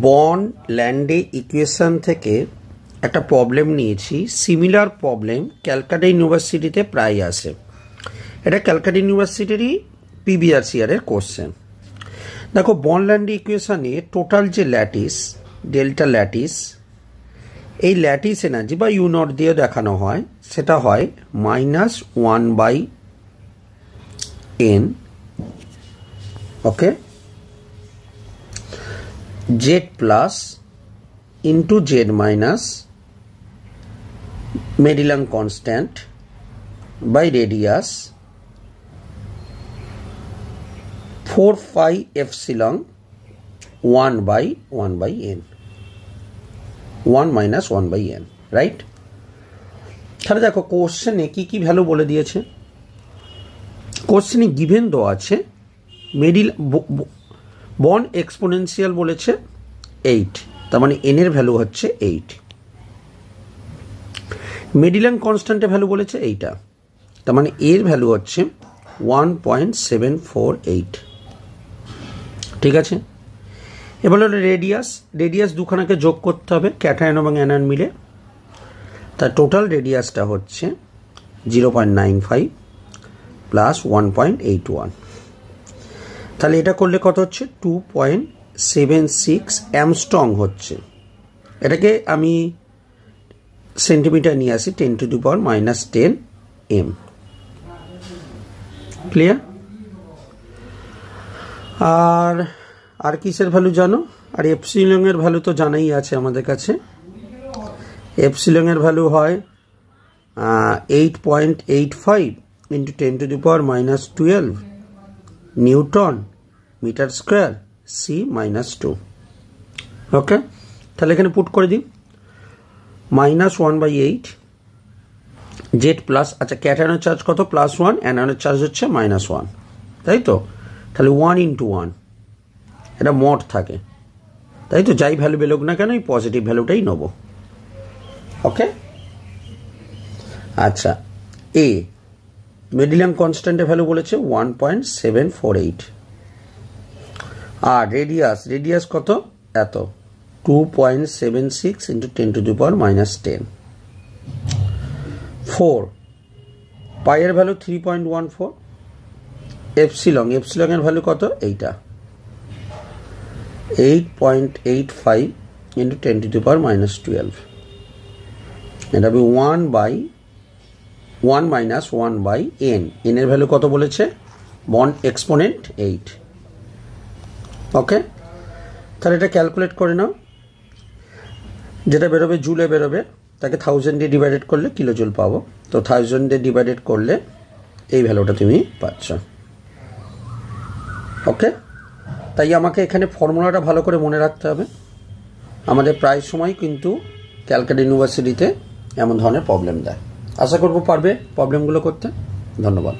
Bond ল্যান্ডে equation থেকে একটা প্রবলেম নিয়েছি। সিমিলার প্রবলেম ক্যালকাটা ইউনিভার্সিটিতে প্রায় আসে। এটা ক্যালকাটা ইউনিভার্সিটিরই প্রিভিয়াস ইয়ারের কোশ্চেন। দেখো, বন্ড ল্যান্ডে ইকুয়েশনে টোটাল যে ল্যাটিস, ডেল্টা ল্যাটিস, এই ল্যাটিস এনার্জি বা ইউ নট দিয়ে দেখানো হয়, সেটা হয় -1/n, okay, z plus into z minus Magellan constant by radius 4 pi epsilon 1/n, 1 minus 1/n, right? তাহলে দেখো কোশ্চেনে কি ভ্যালু বলে দিয়েছে। কোশ্চেনে গিভেন দেওয়া আছে বন্ড এক্সপোনেনশিয়াল বলেছে 8, তার মানে n এর ভ্যালু হচ্ছে 8। মেডিলান কনস্ট্যান্টের ভ্যালু বলেছে এইটা, তার মানে এর ভ্যালু হচ্ছে 1.748। ঠিক আছে, এবার হলো রেডিয়াস দুখানাকে যোগ করতে হবে, ক্যাটায়ন এবং অ্যানায়ন মিলে। তার টোটাল রেডিয়াসটা হচ্ছে 0.95 প্লাস 1.81। তাহলে এটা করলে কত হচ্ছে? 2.76 অ্যামস্ট্রং হচ্ছে। এটাকে আমি সেন্টিমিটার নিয়ে আসি, 10⁻⁻10 m। ক্লিয়ার? আর কিসের ভ্যালু জানো? আর এপসিলন এর ভ্যালু তো জানাই আছে আমাদের কাছে। এপসিলন এর ভ্যালু হয় 8.85 into 10⁻⁻12 newton metre square c-2। Okay, তাহলে এখানে পুট করে দিই -1/8 জেড প্লাস, আচ্ছা ক্যাটায়নের চার্জ কত? +1, অ্যানায়নের চার্জ হচ্ছে -1, তাই তো? তাহলে 1 × 1, এটা মড থাকে, তাই তো? যাই ভ্যালু বেরোক না কেন এই পজিটিভ ভ্যালুটাই নেব। ওকে, আচ্ছা এ মেডিলান কনস্ট্যান্টের ভ্যালু বলেছে 1.748। আর রেডিয়াস কত? এত, 2.76 ইন্টু 10⁻⁻10। 4 পাইয়ের ভ্যালু 3.14। এপসিলনের ভ্যালু কত? এইটা 8.85 ইন্টু 10⁻⁻12। এটা হবে 1 minus 1/n। n এর ভ্যালু কত বলেছে? Bond exponent 8। ওকে, তাহলে এটা ক্যালকুলেট করে নাও। যেটা বেরোবে জুলে বেরোবে, তাকে 1000 দিয়ে ডিভাইডেড করলে কিলো জুল পাবো। তো 1000 দিয়ে ডিভাইডেড করলে এই ভ্যালুটা তুমি পাচ্ছ। ওকে, তাই আমাকে এখানে ফর্মুলাটা ভালো করে মনে রাখতে হবে। আমাদের প্রায় সময় কিন্তু ক্যালকাটা ইউনিভার্সিটিতে এমন ধরনের প্রবলেম দেয়। আশা করব পারবে প্রবলেমগুলো করতে। ধন্যবাদ।